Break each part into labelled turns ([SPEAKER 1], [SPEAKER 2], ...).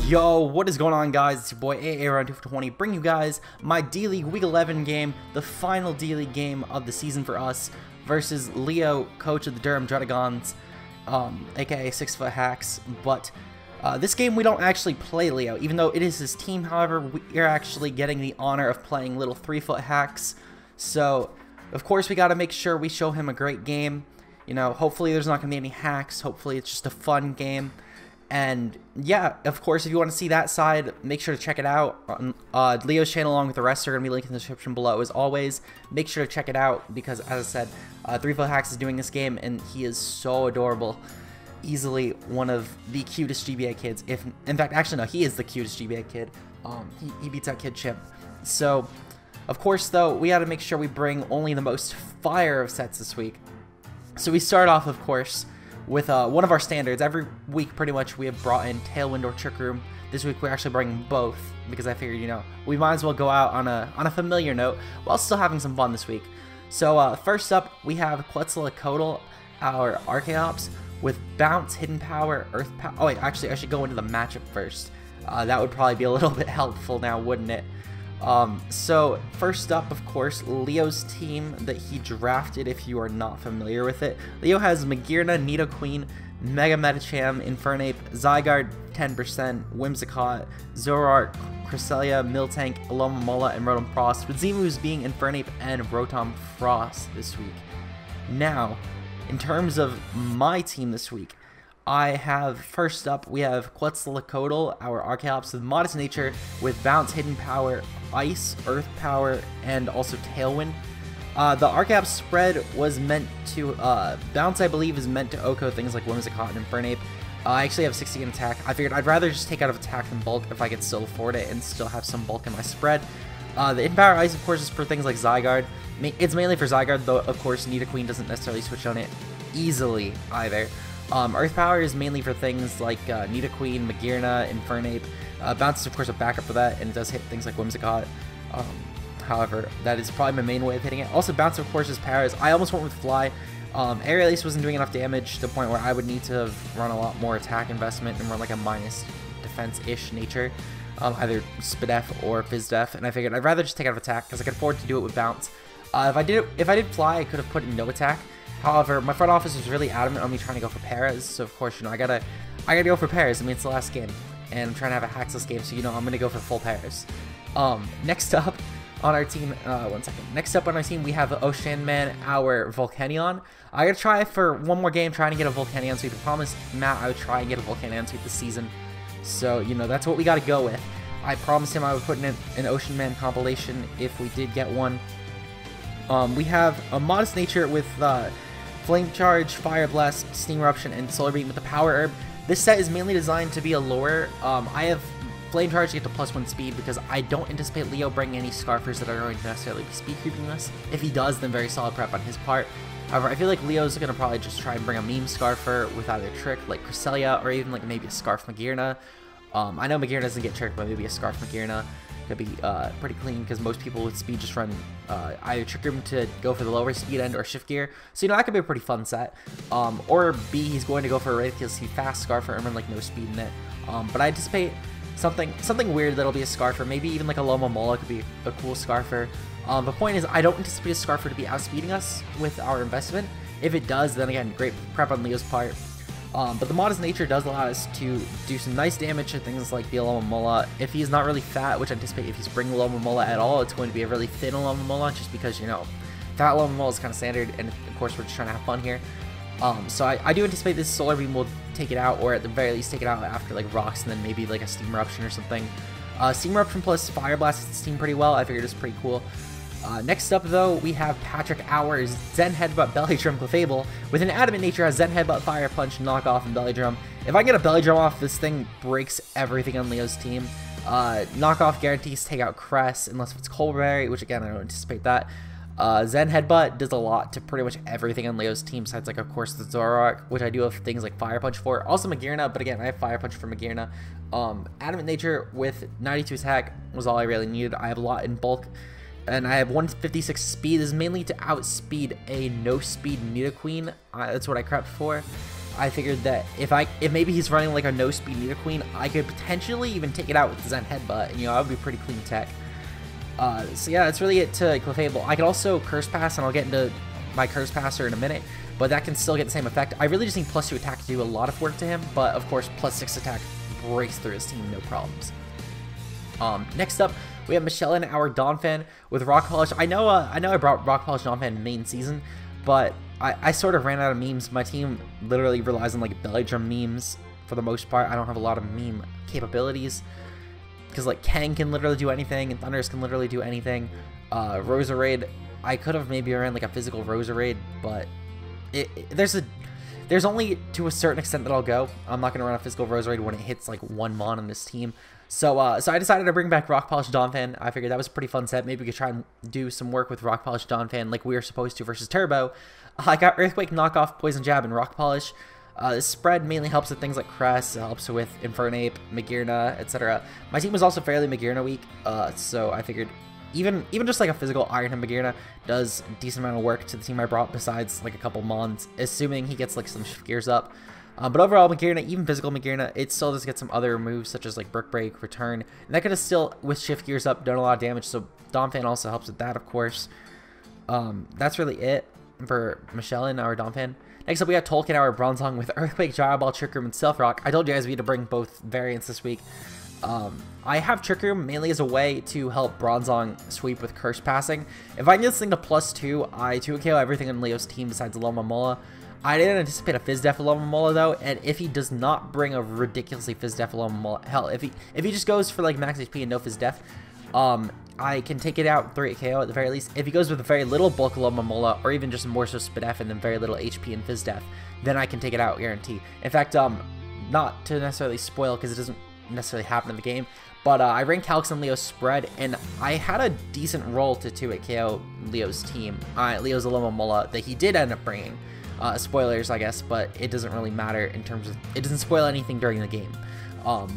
[SPEAKER 1] Yo, what is going on, guys? It's your boy AA220, bringing you guys my D-League Week 11 game, the final D-League game of the season for us, versus Leo, coach of the Durham Druddigons, aka 6-foot hacks. But this game we don't actually play Leo, even though it is his team. However, we are actually getting the honor of playing little 3-foot hacks. So, of course, we got to make sure we show him a great game. You know, hopefully there's not going to be any hacks. Hopefully it's just a fun game. And yeah, of course, if you want to see that side, make sure to check it out. Leo's channel along with the rest are going to be linked in the description below as always. Make sure to check it out because, as I said, 3-foot hacks is doing this game and he is so adorable. Easily one of the cutest GBA kids. If in fact, actually no, he is the cutest GBA kid. He beats out Kid Chimp. So, of course, though, we got to make sure we bring only the most fire of sets this week. So we start off, of course, with one of our standards. Every week, pretty much, we have brought in Tailwind or Trick Room. This week, we're actually bringing both because I figured, you know, we might as well go out on a familiar note while still having some fun this week. So first up, we have Quetzalcoatl, our Archaeops, with Bounce, Hidden Power, Earth Power. Oh wait, actually, I should go into the matchup first. That would probably be a little bit helpful now, wouldn't it? So first up, of course, Leo's team that he drafted, if you are not familiar with it. Leo has Magearna, Nidoqueen, Mega Medicham, Infernape, Zygarde 10%, Whimsicott, Zoroark, Cresselia, Miltank, Alomomola, and Rotom Frost, with Zemoos being Infernape and Rotom Frost this week. Now, in terms of my team this week, I have, first up, we have Quetzalcoatl, our Archaeops with Modest Nature, with Bounce, Hidden Power, Ice, Earth Power, and also Tailwind. The Archaeops spread was meant to, Bounce, I believe, is meant to OHKO things like Whimsicott and Infernape. I actually have 60 in attack. I figured I'd rather just take out of attack than bulk if I could still afford it and still have some bulk in my spread. The Hidden Power Ice, of course, is for things like Zygarde. It's mainly for Zygarde, though, of course, Nidoqueen doesn't necessarily switch on it easily either. Earth Power is mainly for things like Nidoqueen, Magearna, Infernape. Bounce is, of course, a backup for that, and it does hit things like Whimsicott. However, that is probably my main way of hitting it. Also, Bounce, of course, is Paras. I almost went with Fly. Air at least wasn't doing enough damage to the point where I would need to run a lot more attack investment and run like a minus defense-ish nature. Either Spidef or Fizdef, and I figured I'd rather just take out of attack because I could afford to do it with Bounce. If I did Fly, I could have put in no attack. However, my front office was really adamant on me trying to go for Paras, so of course, you know, I gotta go for Paras. I mean, it's the last game, and I'm trying to have a hacksless game, so you know I'm gonna go for full Paras. Next up on our team, Next up on our team, we have Oceanman, our Volcanion. I gotta try for one more game trying to get a Volcanion sweep. I promised Matt I would try and get a Volcanion sweep this season, so you know that's what we gotta go with. I promised him I would put in an Oceanman compilation if we did get one. We have a Modest Nature with Flame Charge, Fire Blast, Steam Eruption, and Solar Beam with the Power Herb. This set is mainly designed to be a lure. I have Flame Charge to get to +1 speed because I don't anticipate Leo bringing any Scarfers that are going to necessarily be speed creeping us. If he does, then very solid prep on his part. However, I feel like Leo's going to probably just try and bring a meme Scarfer with either Trick like Cresselia or even like maybe a Scarf Magearna. I know Magearna doesn't get Trick, but maybe a Scarf Magearna could be pretty clean because most people with speed just run either Trick Room to go for the lower speed end or Shift Gear. So, you know, that could be a pretty fun set. Or B, he's going to go for a Wraith because he fast Scarfer and run like no speed in it. But I anticipate something weird that'll be a Scarfer. Maybe even like a Alomomola could be a cool Scarfer. The point is, I don't anticipate a Scarfer to be outspeeding us with our investment. If it does, then again, great prep on Leo's part. But the Modest Nature does allow us to do some nice damage to things like the Alomomola. If he's not really fat, which I anticipate if he's bringing Alomomola at all, it's going to be a really thin Alomomola just because, you know, fat Alomomola is kind of standard, and of course we're just trying to have fun here. So I do anticipate this Solar Beam will take it out, or at the very least take it out after like Rocks and then maybe like a Steam Eruption or something. Steam Eruption plus Fire Blast hits the team pretty well. I figured it's pretty cool. Next up, though, we have Patrick Hours, Zen Headbutt, Belly Drum, Clefable. With an Adamant Nature, has Zen Headbutt, Fire Punch, Knock Off, and Belly Drum. If I get a Belly Drum off, this thing breaks everything on Leo's team. Knock Off guarantees take out Cress, unless it's Colberry, which again, I don't anticipate that. Zen Headbutt does a lot to pretty much everything on Leo's team, besides, like, of course, the Zoroark, which I do have things like Fire Punch for. Also Magearna, but again, I have Fire Punch for Magearna. Adamant Nature with 92 attack was all I really needed. I have a lot in bulk. And I have 156 speed. This is mainly to outspeed a no-speed Nidoqueen. That's what I crept for. I figured that if maybe he's running like a no-speed Nidoqueen, I could potentially even take it out with Zen Headbutt, and that would be pretty clean tech. So yeah, that's really it to Clefable. I could also Curse Pass, and I'll get into my Curse Passer in a minute, but that can still get the same effect. I really just need +2 attack to do a lot of work to him, but of course +6 attack breaks through his team, no problems. Next up, we have Michelin, our Donphan, with Rock Polish. I know I brought Rock Polish Donphan main season, but I sort of ran out of memes. My team literally relies on like belly drum memes for the most part. I don't have a lot of meme capabilities, because like Kang can literally do anything, and Thundurus can literally do anything. Roserade, I could have maybe ran like a physical Roserade, but there's only to a certain extent that I'll go. I'm not going to run a physical Roserade when it hits like 1 mon on this team. So I decided to bring back Rock Polish Donphan. I figured that was a pretty fun set. Maybe we could try and do some work with Rock Polish Donphan like we were supposed to versus Turbo. I got Earthquake, Knockoff, Poison Jab, and Rock Polish. This spread mainly helps with things like Crest, it helps with Infernape, Magearna, etc. My team was also fairly Magearna weak, so I figured even just like a physical Iron Hand Magearna does a decent amount of work to the team I brought, besides like a couple Mons, assuming he gets like some Shift Gears up. But overall, Magearna, even physical Magearna, it still does get some other moves such as like Brick Break, Return, and that could have still, with Shift Gears up, done a lot of damage, so Donphan also helps with that, of course. That's really it for Michelin, our Donphan. Next up, we got Tolkien, our Bronzong, with Earthquake, Gyro Ball, Trick Room, and Stealth Rock. I told you guys we had to bring both variants this week. I have Trick Room mainly as a way to help Bronzong sweep with Curse Passing. If I can get this thing to +2, I 2KO everything on Leo's team besides Alomomola. I didn't anticipate a Fizz Def Alomomola though, and if he does not bring a ridiculously Fizz Def Alomomola, hell, if he just goes for like max HP and no Fizz Def, I can take it out 3 KO at the very least. If he goes with very little bulk Alomomola, or even just more so Spidef and then very little HP and Fizz Def, then I can take it out, guarantee. In fact, not to necessarily spoil because it doesn't necessarily happen in the game, but I ran Calix and Leo's spread, and I had a decent roll to 2 KO Leo's team, Leo's Alomomola, that he did end up bringing. Spoilers, I guess, but it doesn't really matter in terms of, it doesn't spoil anything during the game.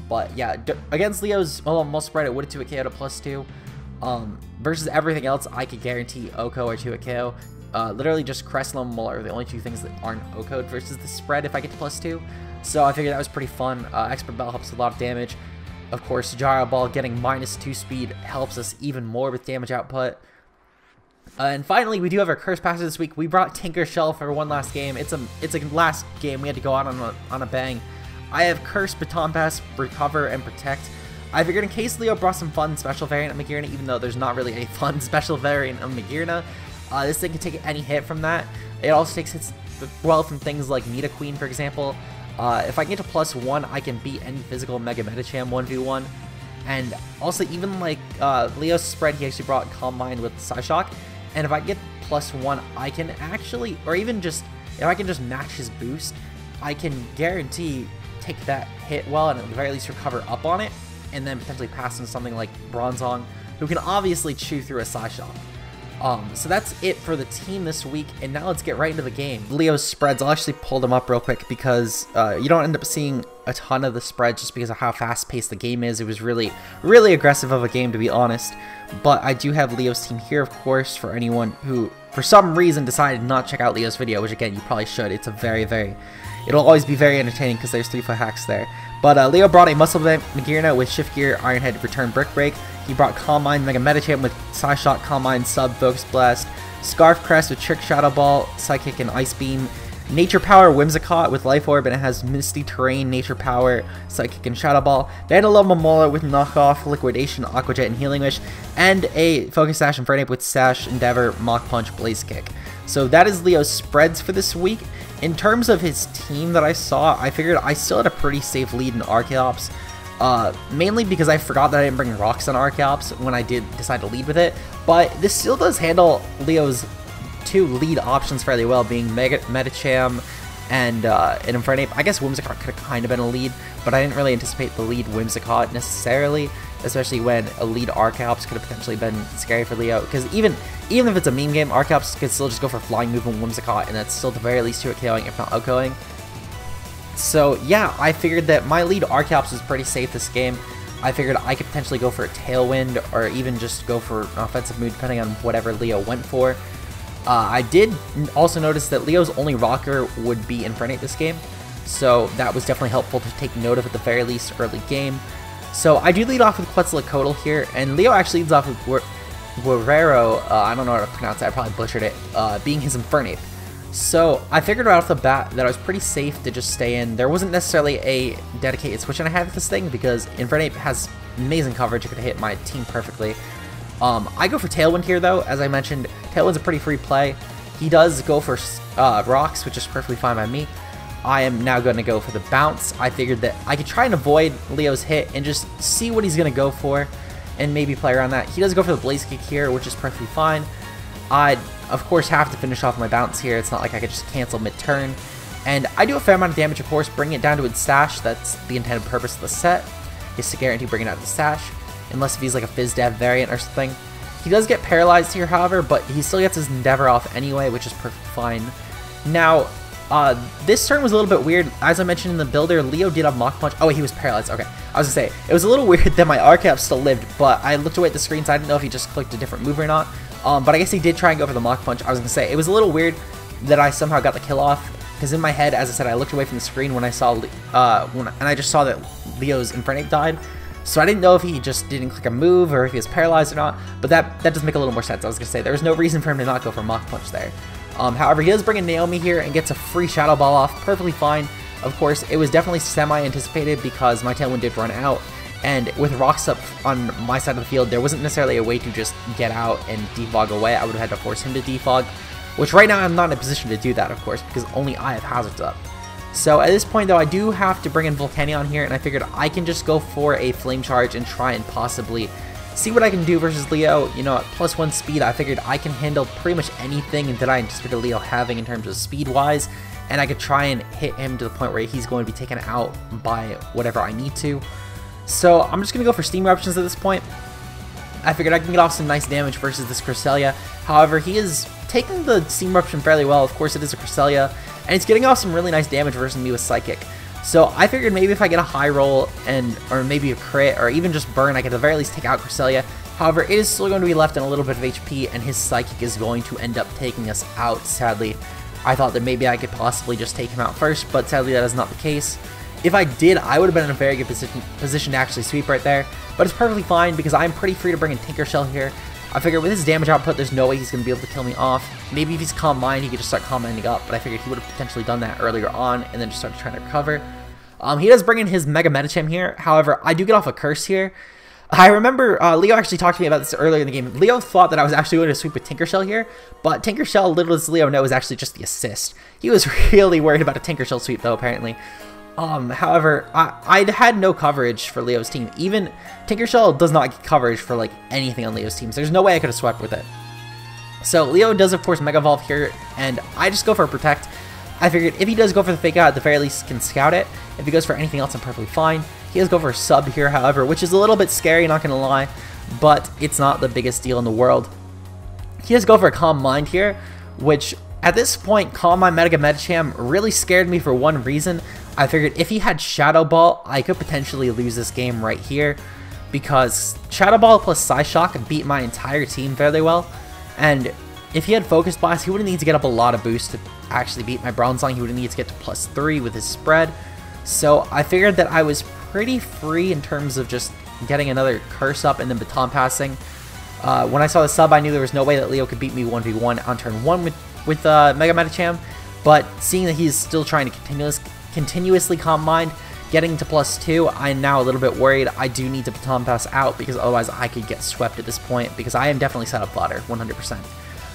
[SPEAKER 1] But yeah, against Leo's Alomomola spread, it would have 2 KO to +2. Versus everything else, I could guarantee OHKO or 2 KO. Literally just Crest and Alomomola are the only two things that aren't OHKO'd versus the spread if I get to +2. So I figured that was pretty fun. Expert Bell helps a lot of damage. Of course, Gyro Ball getting -2 speed helps us even more with damage output. And finally, we do have our Curse Passer this week. We brought Tinker Shell for one last game. It's a last game. We had to go out on a bang. I have Curse, Baton Pass, Recover, and Protect. I figured in case Leo brought some fun special variant of Magearna, even though there's not really a fun special variant of Magearna, this thing can take any hit from that. It also takes hits well from things like Nidoqueen, for example. If I can get to +1, I can beat any physical Mega Medicham 1v1. And also, even like Leo's spread, he actually brought Calm Mind with Psyshock. And if I get +1, I can actually, or even just, if I can just match his boost, I can guarantee take that hit well and at the very least recover up on it, and then potentially pass into something like Bronzong, who can obviously chew through a Psyshock. So that's it for the team this week, and now let's get right into the game. Leo's spreads, I'll actually pull them up real quick because you don't end up seeing a ton of the spreads just because of how fast-paced the game is. It was really, really aggressive of a game, to be honest. But I do have Leo's team here, of course, for anyone who, for some reason, decided not to check out Leo's video, which, again, you probably should. It's a it'll always be very entertaining because there's 3-foot hacks there. But Leo brought a Muscle Magearna with Shift Gear, Iron Head, Return, Brick Break. He brought Calm Mind, Mega Medicham with Psyshock, Calm Mind, Sub, Focus Blast. Scarf Crest with Trick, Shadow Ball, Psychic, and Ice Beam. Nature Power Whimsicott with Life Orb, and it has Misty Terrain, Nature Power, Psychic, and Shadow Ball. Then a Alomomola with Knockoff, Liquidation, Aqua Jet, and Healing Wish. And a Focus Sash and Infernape with Sash, Endeavor, Mach Punch, Blaze Kick. So that is Leo's spreads for this week. In terms of his team that I saw, I figured I still had a pretty safe lead in Archeops. Mainly because I forgot that I didn't bring Rocks on Archeops when I did decide to lead with it. But this still does handle Leo's 2 lead options fairly well, being Medicham and an Infernape. I guess Whimsicott could have kind of been a lead, but I didn't really anticipate the lead Whimsicott necessarily, especially when a lead Archeops could have potentially been scary for Leo. Because even if it's a meme game, Archeops could still just go for Flying Move and Whimsicott, and that's still at the very least 2 KOing, if not OHKOing. So yeah, I figured that my lead Archeops was pretty safe this game. I figured I could potentially go for a Tailwind, or even just go for an offensive move, depending on whatever Leo went for. I did also notice that Leo's only rocker would be Infernape this game. so that was definitely helpful to take note of at the very least early game. So I do lead off with Quetzalcoatl here, and Leo actually leads off with Guerrero, I don't know how to pronounce it, I probably butchered it, being his Infernape. So I figured right off the bat that I was pretty safe to just stay in. There wasn't necessarily a dedicated switch and I had with this thing because Infernape has amazing coverage. It could hit my team perfectly. I go for Tailwind here though. As I mentioned, Tailwind's a pretty free play. He does go for Rocks, which is perfectly fine by me. I am now going to go for the Bounce. I figured that I could try and avoid Leo's hit and just see what he's going to go for and maybe play around that. He does go for the Blaze Kick here, which is perfectly fine. I'd, of course, have to finish off my Bounce here. It's not like I could just cancel mid-turn. And I do a fair amount of damage, of course, bring it down to its stash. That's the intended purpose of the set, is to guarantee bringing it out of the stash, unless if he's like a Fizz Dev variant or something. He does get paralyzed here, however, but he still gets his Endeavor off anyway, which is perfectly fine. Now, this turn was a little bit weird. As I mentioned in the builder, Leo did have Mach Punch. Oh, he was paralyzed. Okay. I was going to say, it was a little weird that my RCAP still lived, but I looked away at the screen, so I didn't know if he just clicked a different move or not. But I guess he did try and go for the Mach Punch. I was going to say, it was a little weird that I somehow got the kill off, because in my head, as I said, I looked away from the screen when I saw, and I just saw that Leo's Infernape died. So I didn't know if he just didn't click a move or if he was paralyzed or not, but that does make a little more sense. I was going to say, there was no reason for him to not go for Mach Punch there. However, he does bring in Naomi here and gets a free Shadow Ball off, perfectly fine. Of course, it was definitely semi-anticipated because my Tailwind did run out, and with Rocks up on my side of the field, there wasn't necessarily a way to just get out and defog away. I would have had to force him to defog, which right now I'm not in a position to do that, of course, because only I have Hazards up. So at this point, though, I do have to bring in Volcanion here, and I figured I can just go for a Flame Charge and try and possibly see what I can do versus Leo. You know, at +1 speed, I figured I can handle pretty much anything that I anticipated Leo having in terms of speed-wise, and I could try and hit him to the point where he's going to be taken out by whatever I need to. So I'm just going to go for Steam Eruptions at this point. I figured I can get off some nice damage versus this Cresselia. However, he is taking the Steam Eruption fairly well. Of course, it is a Cresselia, and it's getting off some really nice damage versus me with Psychic. So I figured maybe if I get a high roll or maybe a crit or even just burn, I could at the very least take out Cresselia. However, it is still going to be left in a little bit of HP, and his Psychic is going to end up taking us out, sadly. I thought that maybe I could possibly just take him out first, but sadly that is not the case. If I did, I would have been in a very good position to actually sweep right there, but it's perfectly fine because I'm pretty free to bring in Tinker Shell here. I figured with his damage output, there's no way he's going to be able to kill me off. Maybe if he's Calm Mind, he could just start Calm Minding up, but I figured he would have potentially done that earlier on and then just started trying to recover. He does bring in his Mega Medicham here. However, I do get off a Curse here. I remember Leo actually talked to me about this earlier in the game. Leo thought that I was actually going to sweep with Tinker Shell here, but Tinker Shell, little does Leo know, is actually just the assist. He was really worried about a Tinker Shell sweep though, apparently. However, I had no coverage for Leo's team. Even Tinker Shell does not get coverage for like anything on Leo's team, so there's no way I could have swept with it. So Leo does of course Mega Evolve here, and I just go for a Protect. I figured if he does go for the Fake Out, at the very least can scout it. If he goes for anything else, I'm perfectly fine. He does go for a Sub here, however, which is a little bit scary, not gonna lie, but it's not the biggest deal in the world. He does go for a Calm Mind here, which at this point, Calm Mind Mega Medicham really scared me for one reason. I figured if he had Shadow Ball, I could potentially lose this game right here, because Shadow Ball plus Psyshock beat my entire team fairly well, and if he had Focus Blast, he wouldn't need to get up a lot of boost to actually beat my Bronzong. He wouldn't need to get to +3 with his spread. So I figured that I was pretty free in terms of just getting another Curse up and then Baton Passing. When I saw the Sub, I knew there was no way that Leo could beat me 1v1 on turn 1 with Mega Medicham, but seeing that he's still trying to continuously Calm Mind, getting to +2, I'm now a little bit worried. I do need to Baton Pass out because otherwise I could get swept at this point, because I am definitely set up fodder, 100%.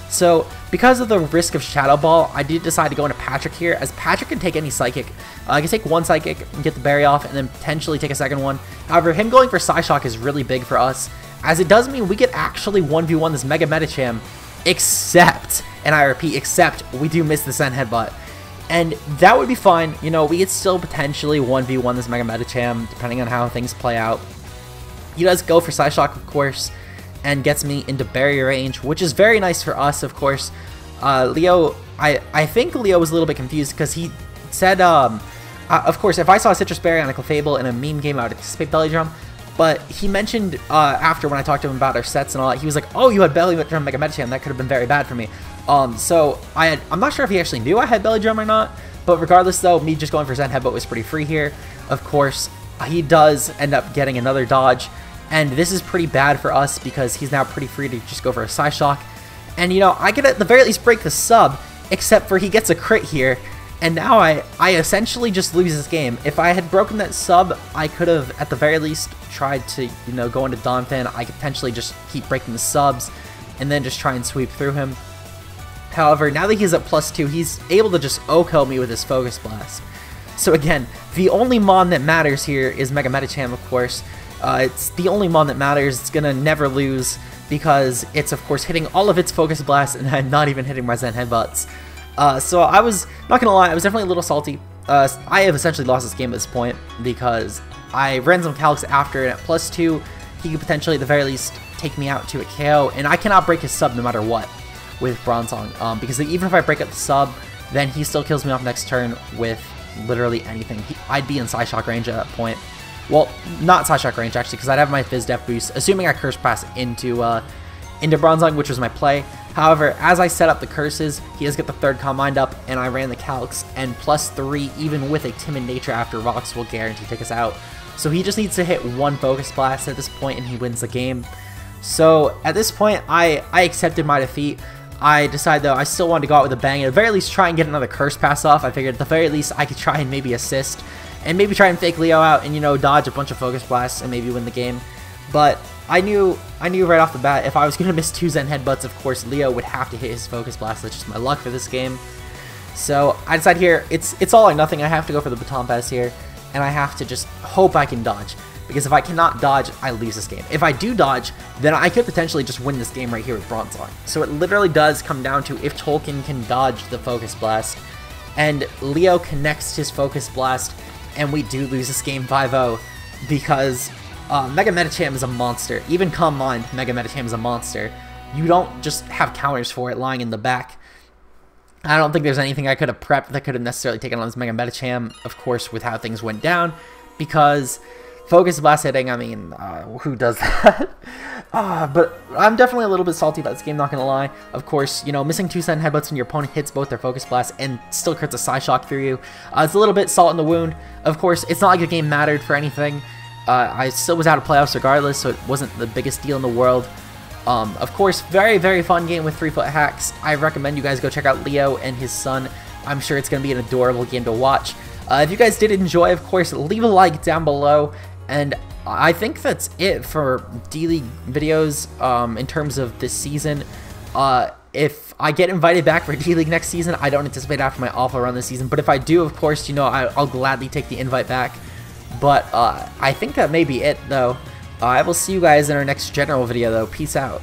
[SPEAKER 1] So, because of the risk of Shadow Ball, I did decide to go into Patrick here, as Patrick can take any Psychic. I can take one Psychic and get the Berry off, and then potentially take a second one. However, him going for Psyshock is really big for us, as it does mean we could actually 1v1 this Mega Medicham, except, and I repeat, except we do miss the Send Headbutt. And that would be fine. You know, we could still potentially 1v1 this Mega Medicham, depending on how things play out. He does go for Psyshock, of course, and gets me into barrier range, which is very nice for us, of course. Leo, I think Leo was a little bit confused because he said, of course, if I saw a Citrus Berry on a Clefable in a meme game, I would anticipate Belly Drum. But he mentioned after when I talked to him about our sets and all that, he was like, oh, you had Belly Drum Mega Medicham, that could have been very bad for me. So I'm not sure if he actually knew I had Belly Drum or not, But regardless though, me just going for Zen Headbutt was pretty free here. Of course, he does end up getting another dodge, and this is pretty bad for us because he's now pretty free to just go for a Psy Shock. And you know, I could at the very least break the sub, except for he gets a crit here, and now I essentially just lose this game. If I had broken that sub, I could have at the very least tried to, you know, go into Donphan. I could potentially just keep breaking the subs and then just try and sweep through him. However, now that he's at +2, he's able to just OHKO me with his Focus Blast. So again, the only mon that matters here is Mega Medicham, of course. It's the only mon that matters. It's gonna never lose because it's, of course, hitting all of its Focus Blasts, and I'm not even hitting my Zen Headbutts. So I was, not gonna lie, I was definitely a little salty. I have essentially lost this game at this point because I ran some calcs after, and at +2, he could potentially, at the very least, take me out to a KO, and I cannot break his sub no matter what with Bronzong, because even if I break up the sub, then he still kills me off next turn with literally anything. I'd be in Psy Shock range at that point. Well, not Psy Shock range, actually, because I'd have my Fizz Def boost, assuming I Curse Pass into Bronzong, which was my play. However, as I set up the curses, he does get the third Calm Mind up, and I ran the calcs, and +3, even with a Timid Nature after Rocks, will guarantee take us out. So he just needs to hit one Focus Blast at this point, and he wins the game. So at this point, I accepted my defeat. I decided, though, I still wanted to go out with a bang, and at the very least try and get another Curse Pass off. I figured at the very least I could try and maybe assist, and maybe try and fake Leo out and, you know, dodge a bunch of Focus Blasts and maybe win the game. But I knew right off the bat, if I was going to miss 2 Zen Headbutts, of course, Leo would have to hit his Focus Blast. That's just my luck for this game. So I decided here, it's all or nothing. I have to go for the Baton Pass here, and I have to just hope I can dodge. Because if I cannot dodge, I lose this game. If I do dodge, then I could potentially just win this game right here with Bronzong. So it literally does come down to if Tolkien can dodge the Focus Blast, and Leo connects his Focus Blast, and we do lose this game 5-0, because Mega Medicham is a monster. Even Calm Mind, Mega Medicham is a monster. You don't just have counters for it lying in the back. I don't think there's anything I could have prepped that could have necessarily taken on this Mega Medicham, of course, with how things went down, because Focus Blast hitting, I mean, who does that? But I'm definitely a little bit salty about this game, not gonna lie. Of course, you know, missing 2 Zen Headbutts when your opponent hits both their Focus Blasts and still crits a Psy Shock through you. It's a little bit salt in the wound. Of course, it's not like the game mattered for anything. I still was out of playoffs regardless, so it wasn't the biggest deal in the world. Of course, very, very fun game with 3-foot hacks. I recommend you guys go check out Leo and his son. I'm sure it's gonna be an adorable game to watch. If you guys did enjoy, of course, leave a like down below. And I think that's it for D-League videos in terms of this season. If I get invited back for D-League next season, I don't anticipate after my awful run this season. But if I do, of course, you know, I'll gladly take the invite back. But I think that may be it, though. I will see you guys in our next general video, though. Peace out.